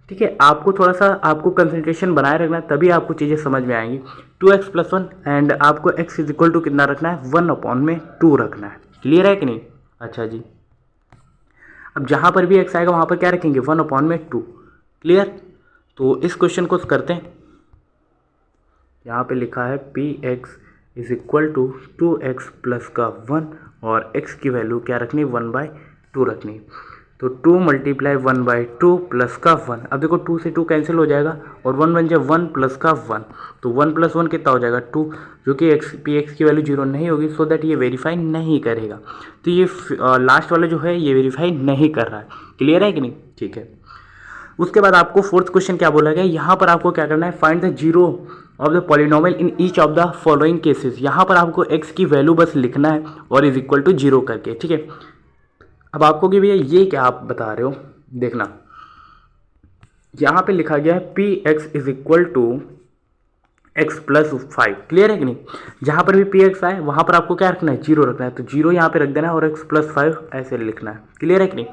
S1: ठीक है, आपको थोड़ा सा आपको कंसंट्रेशन बनाए रखना है, तभी आपको चीज़ें समझ में आएंगी। 2x प्लस 1, एंड आपको x इज इक्वल टू कितना रखना है, 1 अपॉन में 2 रखना है। क्लियर है कि नहीं। अच्छा जी, अब जहाँ पर भी x आएगा वहाँ पर क्या रखेंगे 1/2। क्लियर। तो इस क्वेश्चन को करते हैं। यहाँ पे लिखा है P x is equal to 2x plus का 1 और x की वैल्यू क्या रखनी 1/2 रखनी। तो 2 मल्टीप्लाई 1/2 प्लस का 1। अब देखो 2 से 2 कैंसिल हो जाएगा और 1 बन जाए 1 प्लस का 1। तो 1 प्लस 1 कितना हो जाएगा 2, जो कि पी एक्स की वैल्यू 0 नहीं होगी, सो दैट ये वेरीफाई नहीं करेगा। तो ये लास्ट वाला जो है ये वेरीफाई नहीं कर रहा है। क्लियर है कि नहीं? ठीक है। उसके बाद आपको फोर्थ क्वेश्चन क्या बोला गया, यहाँ पर आपको क्या करना है, find the zero of the polynomial in each of the following cases. यहाँ पर आपको x की वैल्यू बस लिखना है और इज इक्वल टू 0 करके। ठीक है। अब आपको कि भैया ये क्या आप बता रहे हो, देखना यहाँ पे लिखा गया है P x is equal to x plus 5। Clear है कि नहीं? जहाँ पर भी पी एक्स आए वहाँ पर आपको क्या रखना है 0 रखना है। तो 0 यहाँ पे रख देना है और x प्लस 5 ऐसे लिखना है। क्लियर है कि नहीं?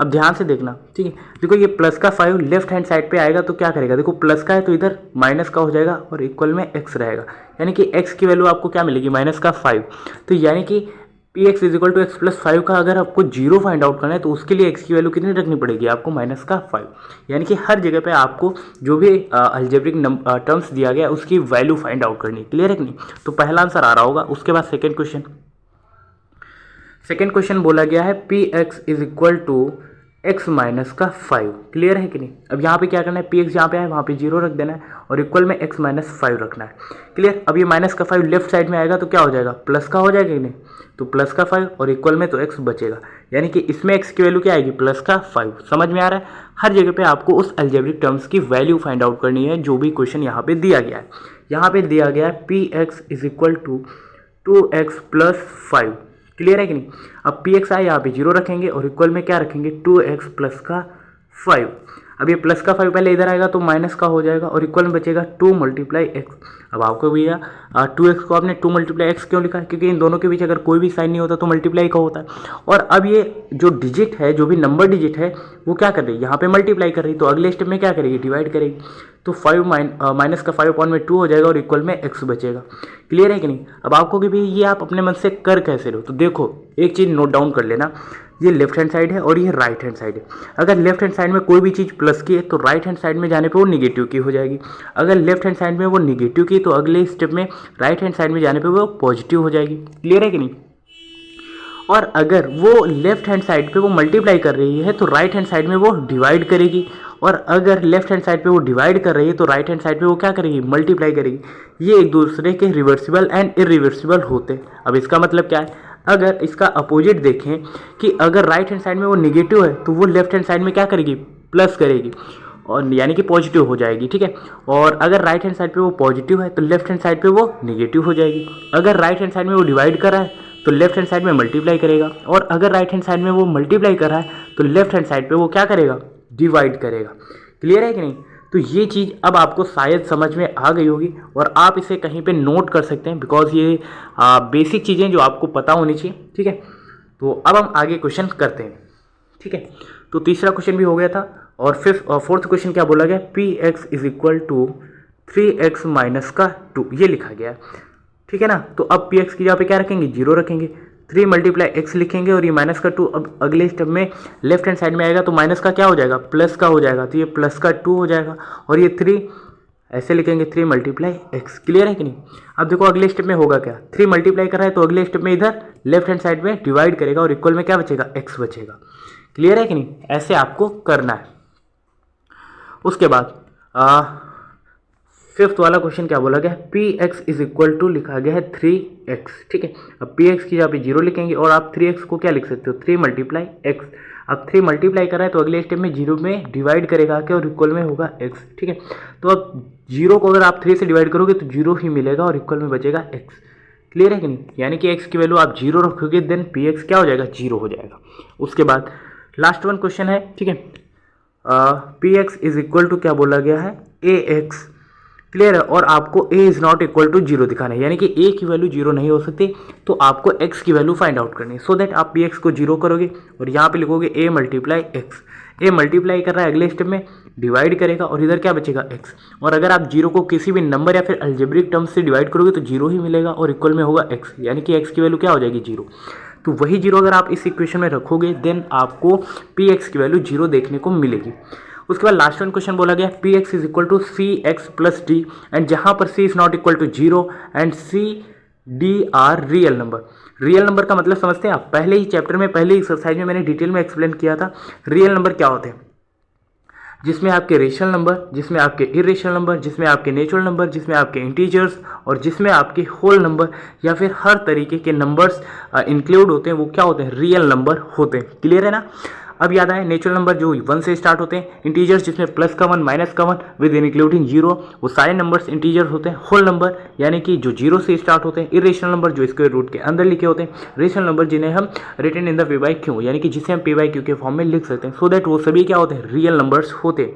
S1: अब ध्यान से देखना। ठीक है। देखो ये प्लस का 5 लेफ्ट हैंड साइड पे आएगा तो क्या करेगा, देखो प्लस का है तो इधर माइनस का हो जाएगा और इक्वल में x रहेगा, यानी कि x की वैल्यू आपको क्या मिलेगी माइनस का 5। तो यानी कि p x is equal to x plus 5 का अगर आपको 0 फाइंड आउट करना है तो उसके लिए x की वैल्यू कितनी रखनी पड़ेगी आपको माइनस का 5। यानी कि हर जगह पे आपको जो भी अलजेब्रिक टर्म्स दिया गया उसकी वैल्यू फाइंड आउट करनी। क्लियर है कि नहीं? तो पहला आंसर आ रहा होगा। उसके बाद सेकेंड क्वेश्चन बोला गया है P x is equal to x minus का 5। क्लियर है कि नहीं? अब यहाँ पे क्या करना है, पी एक्स जहाँ पे है वहाँ पे 0 रख देना है और इक्वल में x माइनस 5 रखना है। क्लियर। अब ये माइनस का 5 लेफ्ट साइड में आएगा तो क्या हो जाएगा प्लस का हो जाएगा कि नहीं, तो प्लस का 5 और इक्वल में तो x बचेगा, यानी कि इसमें x की वैल्यू क्या आएगी प्लस का 5। समझ में आ रहा है? हर जगह पे आपको उस अलजेब्रिक टर्म्स की वैल्यू फाइंड आउट करनी है जो भी क्वेश्चन यहाँ पे दिया गया है। यहाँ पे दिया गया है P x is equal to 2x plus 5। Clear है कि नहीं? अब पी एक्स आए यहाँ पे 0 रखेंगे और इक्वल में क्या रखेंगे 2x प्लस का 5। अब ये प्लस का 5 पहले इधर आएगा तो माइनस का हो जाएगा और इक्वल में बचेगा 2 मल्टीप्लाई एक्स। अब आपको भैया 2x को आपने 2 मल्टीप्लाई एक्स क्यों लिखा है, क्योंकि इन दोनों के बीच अगर कोई भी साइन नहीं होता तो मल्टीप्लाई का होता है। और अब ये जो डिजिट है, जो भी नंबर डिजिट है वो क्या कर रही है यहाँ पे मल्टीप्लाई कर रही है, तो अगले स्टेप में क्या करेगी डिवाइड करेगी। तो 5 माइनस का 5/2 हो जाएगा और इक्वल में x बचेगा। क्लियर है कि नहीं? अब आपको कि भाई ये आप अपने मन से कर कैसे रहे हो, तो देखो एक चीज़ नोट डाउन कर लेना, ये लेफ्ट हैंड साइड है और ये राइट हैंड साइड है। अगर लेफ्ट हैंड साइड में कोई भी चीज़ प्लस की है तो राइट हैंड साइड में जाने पे वो निगेटिव की हो जाएगी। अगर लेफ्ट हैंड साइड में वो निगेटिव की तो अगले स्टेप में राइट हैंड साइड में जाने पे वो पॉजिटिव हो जाएगी। क्लियर है कि नहीं? और अगर वो लेफ्ट हैंड साइड पे वो मल्टीप्लाई कर रही है तो राइट हैंड साइड में वो डिवाइड करेगी, और अगर लेफ्ट हैंड साइड पे वो डिवाइड कर रही है तो राइट हैंड साइड पे वो क्या करेगी मल्टीप्लाई करेगी। ये एक दूसरे के रिवर्सिबल एंड इरिवर्सिबल होते हैं। अब इसका मतलब क्या है, अगर इसका अपोजिट देखें कि अगर राइट हैंड साइड में वो निगेटिव है तो वो लेफ्ट हैंड साइड में क्या करेगी प्लस करेगी, और यानी कि पॉजिटिव हो जाएगी। ठीक है। और अगर राइट हैंड साइड पे वो पॉजिटिव है तो लेफ्ट हैंड साइड पे वो निगेटिव हो जाएगी। अगर राइट हैंड साइड में वो डिवाइड कर रहा है तो लेफ्ट हैंड साइड में मल्टीप्लाई करेगा, और अगर राइट हैंड साइड में वो मल्टीप्लाई कर रहा है तो लेफ्ट हैंड साइड पे वो क्या करेगा डिवाइड करेगा। क्लियर है कि नहीं? तो ये चीज़ अब आपको शायद समझ में आ गई होगी और आप इसे कहीं पे नोट कर सकते हैं, बिकॉज ये बेसिक चीज़ें जो आपको पता होनी चाहिए। ठीक है। तो अब हम आगे क्वेश्चन करते हैं। ठीक है। तो तीसरा क्वेश्चन भी हो गया था और फोर्थ क्वेश्चन क्या बोला गया, P x is equal to 3x minus का 2 ये लिखा गया। ठीक है ना? तो अब पी एक्स की जगह पे क्या रखेंगे 0 रखेंगे, 3 मल्टीप्लाई एक्स लिखेंगे और ये माइनस का 2 अब अगले स्टेप में लेफ्ट हैंड साइड में आएगा तो माइनस का क्या हो जाएगा प्लस का हो जाएगा, तो ये प्लस का 2 हो जाएगा और ये 3 ऐसे लिखेंगे 3 मल्टीप्लाई एक्स। क्लियर है कि नहीं? अब देखो अगले स्टेप में होगा क्या, 3 मल्टीप्लाई कर रहा है तो अगले स्टेप में इधर लेफ्ट हैंड साइड में डिवाइड करेगा और इक्वल में क्या बचेगा एक्स बचेगा। क्लियर है कि नहीं? ऐसे आपको करना है। उसके बाद फिफ्थ वाला क्वेश्चन क्या बोला गया, P x is equal to लिखा गया है 3x। ठीक है। अब पी एक्स की जगह पे 0 लिखेंगे और आप 3x को क्या लिख सकते हो 3 मल्टीप्लाई एक्स। अब 3 मल्टीप्लाई कर रहा है तो अगले स्टेप में 0 में डिवाइड करेगा क्या और इक्वल में होगा x। ठीक है। तो अब 0 को अगर आप 3 से डिवाइड करोगे तो 0 ही मिलेगा और इक्वल में बचेगा x। क्लियर है कि नहीं? यानी कि x की वैल्यू आप 0 रखोगे देन पी एक्स क्या हो जाएगा 0 हो जाएगा। उसके बाद लास्ट वन क्वेश्चन है। ठीक है। P x is equal to क्या बोला गया है ए एक्स। क्लियर है। और आपको a is not equal to 0 दिखाना है, यानी कि a की वैल्यू 0 नहीं हो सकती, तो आपको x की वैल्यू फाइंड आउट करनी है। सो दैट आप px को 0 करोगे और यहाँ पे लिखोगे a multiply x. a multiply कर रहा है अगले स्टेप में डिवाइड करेगा और इधर क्या बचेगा x। और अगर आप 0 को किसी भी नंबर या फिर अलजेब्रिक टर्म से डिवाइड करोगे तो 0 ही मिलेगा और इक्वल में होगा x, यानी कि x की वैल्यू क्या हो जाएगी 0। तो वही जीरो अगर आप इस इक्वेशन में रखोगे देन आपको पी एक्स की वैल्यू जीरो देखने को मिलेगी। उसके बाद लास्ट वन क्वेश्चन बोला गया P x is equal to C x plus D and जहां पर C is not equal to zero and C D are real number. Real number का मतलब समझते हैं आप, पहले ही चैप्टर में पहले एक्सरसाइज में मैंने डिटेल में एक्सप्लेन किया था रियल नंबर क्या होते हैं, जिसमें आपके रेशनल नंबर, जिसमें आपके इरेशनल नंबर, जिसमें आपके नेचुरल नंबर, जिसमें आपके इंटीजर्स और जिसमें आपके होल नंबर या फिर हर तरीके के नंबर्स इंक्लूड होते हैं, वो क्या होते हैं, रियल नंबर होते हैं। क्लियर है ना। अब याद आए नेचुरल नंबर जो 1 से स्टार्ट होते हैं, इंटीजर्स जिसमें प्लस का 1 माइनस का 1 विद इंक्लूडिंग जीरो, वो सारे नंबर्स इंटीजर्स होते हैं। होल नंबर यानी कि जो जीरो से स्टार्ट होते हैं, इरेशनल नंबर जो स्क्वायर रूट के अंदर लिखे होते हैं, रेशनल नंबर जिन्हें हम written in the p by q यानी कि जिसे हम पी बाई क्यू के फॉर्म में लिख सकते हैं, सो दैट वो सभी क्या होते हैं, रियल नंबर्स होते हैं।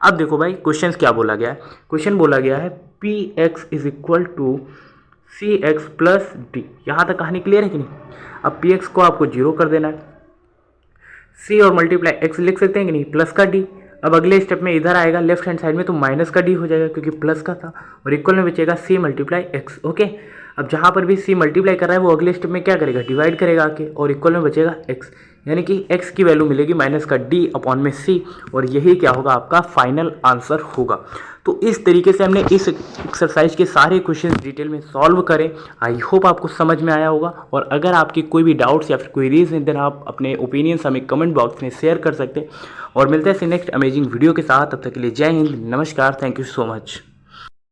S1: अब देखो भाई क्वेश्चन क्या बोला गया है, क्वेश्चन बोला गया है P x is equal to C x plus d. यहाँ तक कहानी क्लियर है कि नहीं। अब पी एक्स को आपको जीरो कर देना है, सी और मल्टीप्लाई एक्स लिख सकते हैं कि नहीं, प्लस का डी। अब अगले स्टेप में इधर आएगा लेफ्ट हैंड साइड में तो माइनस का डी हो जाएगा क्योंकि प्लस का था, और इक्वल में बचेगा सी मल्टीप्लाई एक्स। ओके, अब जहाँ पर भी सी मल्टीप्लाई कर रहा है वो अगले स्टेप में क्या करेगा, डिवाइड करेगा आके, और इक्वल में बचेगा एक्स, यानी कि एक्स की वैल्यू मिलेगी माइनस का डी अपॉन में सी, और यही क्या होगा, आपका फाइनल आंसर होगा। तो इस तरीके से हमने इस एक्सरसाइज के सारे क्वेश्चन डिटेल में सॉल्व करें। आई होप आपको समझ में आया होगा, और अगर आपकी कोई भी डाउट्स या फिर क्वेरीज हैं देन आप अपने ओपिनियंस हमें कमेंट बॉक्स में शेयर कर सकते हैं। और मिलते हैं नेक्स्ट अमेजिंग वीडियो के साथ, तब तक के लिए जय हिंद, नमस्कार, थैंक यू सो मच।